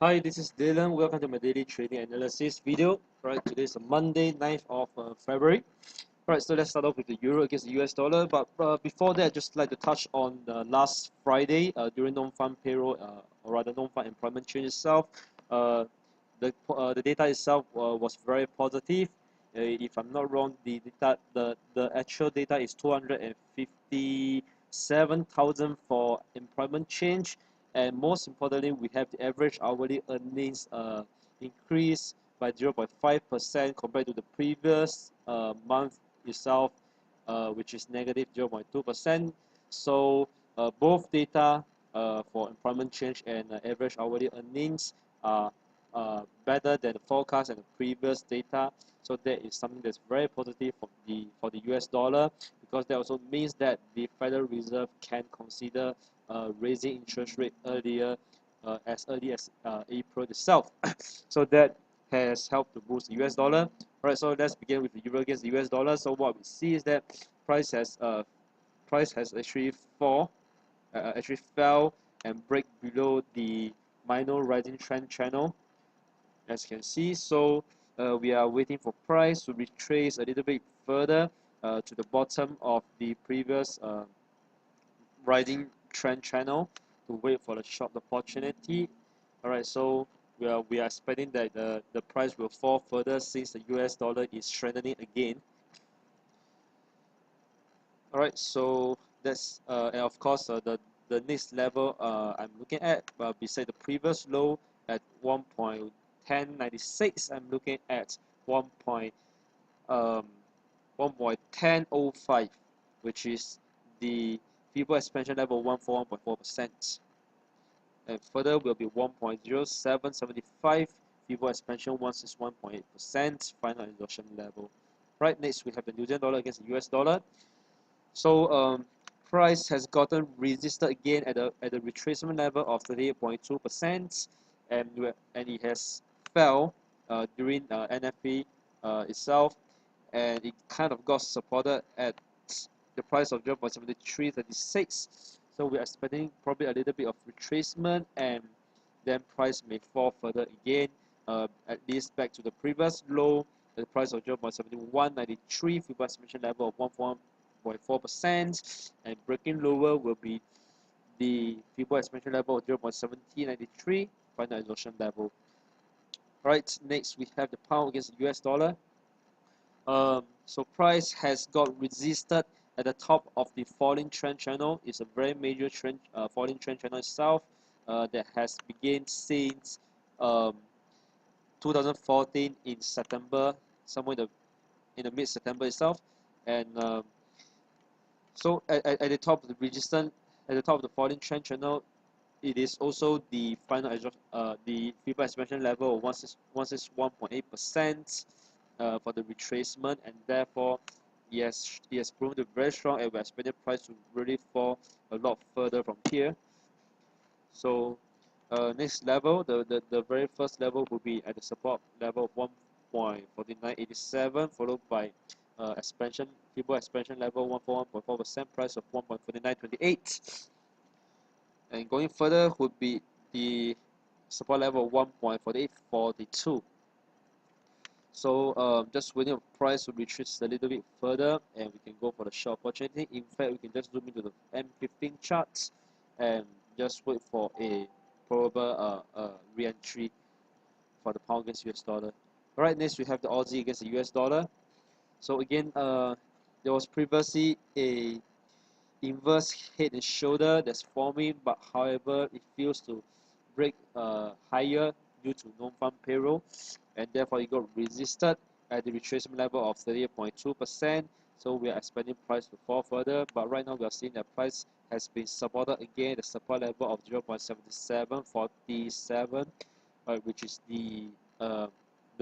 Hi, this is Dylan. Welcome to my daily trading analysis video. Right, today is Monday, 9th of February. Right, so let's start off with the euro against the US dollar. But before that, I'd just like to touch on last Friday during non-farm payroll, or rather non-farm employment change itself. Uh, the data itself was very positive. If I'm not wrong, the actual data is 257,000 for employment change, and most importantly, we have the average hourly earnings increase by 0.5% compared to the previous month itself, which is negative 0.2%. So both data for employment change and average hourly earnings are better than the forecast and the previous data. So that is something that's very positive for the US dollar, because that also means that the Federal Reserve can consider raising interest rate as early as April itself. So that has helped to boost the US dollar. Alright, so let's begin with the euro against the US dollar. So what we see is that price has uh, price has actually fell and break below the minor rising trend channel, as you can see. So we are waiting for price to retrace a little bit further to the bottom of the previous rising trend channel to wait for the short opportunity. Alright, so we are expecting that the price will fall further since the US dollar is strengthening again. Alright, so that's and of course the next level I'm looking at, beside the previous low at 1.1096, I'm looking at 1. Um, 1.1005, which is the feeble expansion level 141.4%. And further will be 1.0775, feeble expansion 161.8%, final exhaustion level. Right, next we have the New Zealand dollar against the US dollar. So price has gotten resisted again at the retracement level of 38.2%, and it has fell during NFP itself, and it kind of got supported at the price of 0.7336. So we're expecting probably a little bit of retracement, and then price may fall further again, at least back to the previous low, the price of 0.7193, feeble expansion level of 1.4%, and breaking lower will be the feeble expansion level of 0.1793, final exhaustion level. Right, next we have the pound against the US dollar. So price has got resisted at the top of the falling trend channel. It's a very major trend, falling trend channel itself, that has begun since um, 2014 in September, somewhere in the mid-September itself, and so at the top of the resistance, at the top of the falling trend channel, it is also the final the feeble expansion level of 161.8% for the retracement, and therefore it has proven to be very strong, and we're expecting price to really fall a lot further from here. So next level, the very first level will be at the support level of 1.4987, followed by feeble expansion level 141.4%, price of 1.4928. And going further would be the support level of 1.4842. So just waiting for price to retreat a little bit further, and we can go for the short opportunity. In fact, we can just zoom into the M15 charts and just wait for a probable re-entry for the pound against US dollar. Alright, next we have the Aussie against the US dollar. So again, there was previously a inverse head and shoulder that's forming, but however it feels to break higher due to non-farm payroll, and therefore it got resisted at the retracement level of 38.2%. So we are expecting price to fall further, but right now we are seeing that price has been supported again, the support level of 0.7747, which is the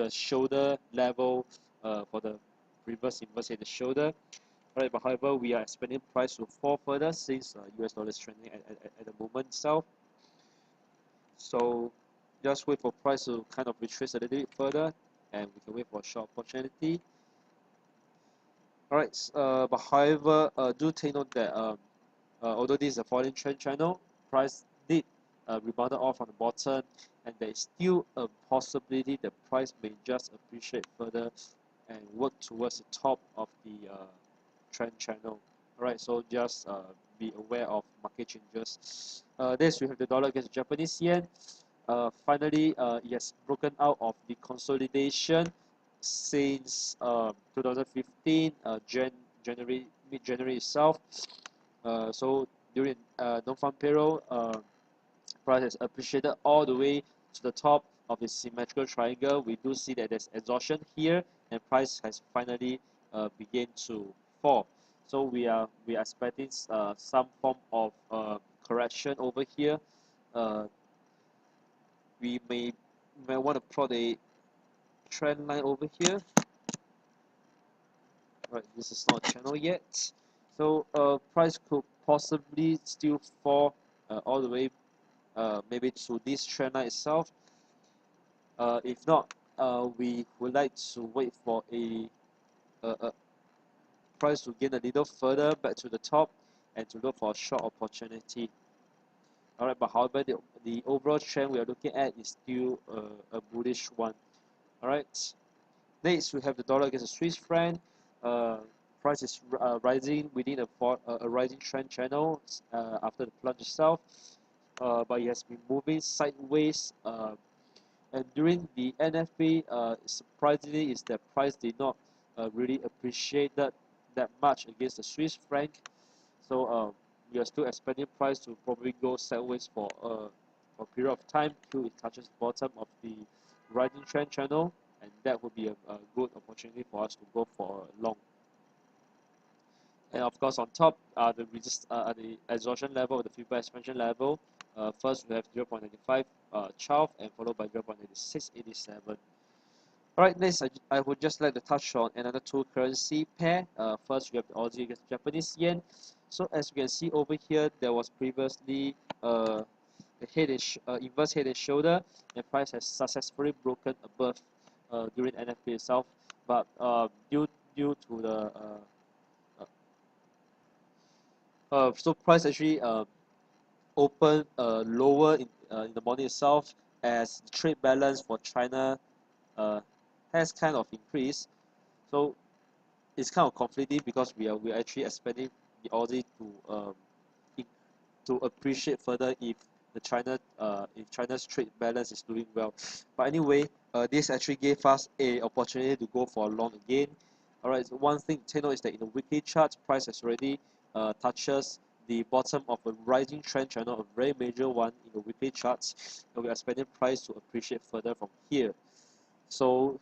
shoulder level for the reverse inverse head and shoulder. Right, but however, we are expecting price to fall further since US dollar is trending at the moment itself. So just wait for price to kind of retrace a little bit further, and we can wait for a short opportunity. Alright, but however, do take note that although this is a falling trend channel, price did rebounded off on the bottom, and there is still a possibility the price may just appreciate further and work towards the top of the trend channel. Alright, so just be aware of market changes. Next, we have the dollar against the Japanese yen. Finally, it has broken out of the consolidation since 2015, mid-January itself. So during non-farm payroll, price has appreciated all the way to the top of the symmetrical triangle. We do see that there's exhaustion here, and price has finally begun to fall. So we are expecting some form of correction over here. We may want to plot a trend line over here. Right, this is not a channel yet. So price could possibly still fall all the way maybe to this trend line itself. If not, we would like to wait for a price to gain a little further back to the top and to look for a short opportunity. Alright, but however, the overall trend we are looking at is still a bullish one. Alright, next we have the dollar against the Swiss franc. Price is rising within a rising trend channel after the plunge itself, but it has been moving sideways. And during the NFP, surprisingly, is that price did not really appreciate that much against the Swiss franc. So we are still expecting price to probably go sideways for a period of time till it touches the bottom of the rising trend channel, and that would be a good opportunity for us to go for a long. And of course, on top are the exhaustion level, the feedback expansion level. First, we have 0.95 12 and followed by 0.9687. Alright, next I would just like to touch on another two currency pair. First, we have the Aussie against Japanese yen. So as you can see over here, there was previously the inverse head and shoulder, and price has successfully broken above during NFP itself. But due to the so price actually opened lower in the morning itself, as the trade balance for China has kind of increased. So it's kind of conflicting because we are actually expecting the Aussie to appreciate further if China's trade balance is doing well. But anyway, this actually gave us a opportunity to go for a long again. Alright, so one thing to take note is that in the weekly chart, price has already touches the bottom of a rising trend channel, a very major one in the weekly charts, and we are expecting price to appreciate further from here. So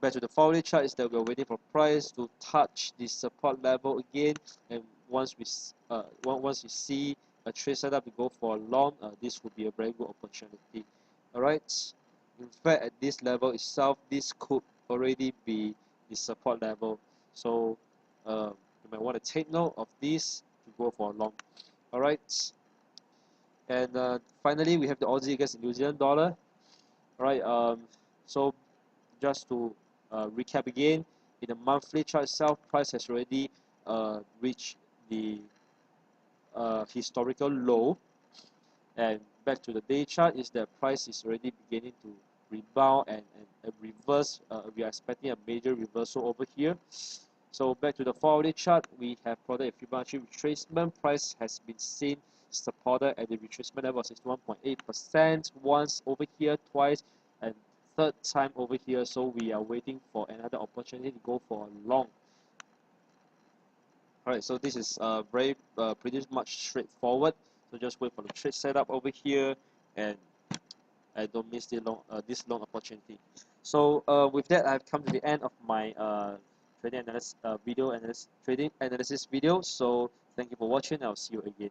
back to the 4-hourly chart is that we are waiting for price to touch the support level again, and once we see a trade setup to go for a long, this would be a very good opportunity. Alright, in fact at this level itself, this could already be the support level, so you might want to take note of this to go for a long. Alright, and finally we have the Aussie against the New Zealand dollar. Alright, so just to recap again, in the monthly chart itself, price has already reached the historical low, and back to the day chart is that price is already beginning to rebound and reverse. We are expecting a major reversal over here. So back to the 4-hourly chart, we have plotted a Fibonacci retracement. Price has been seen supported at the retracement level of 61.8%, once over here, twice, and third time over here. So we are waiting for another opportunity to go for a long. Alright, so this is pretty much straightforward. So just wait for the trade setup over here, and I don't miss the this long opportunity. So with that, I've come to the end of my trading analysis video. So thank you for watching. I'll see you again.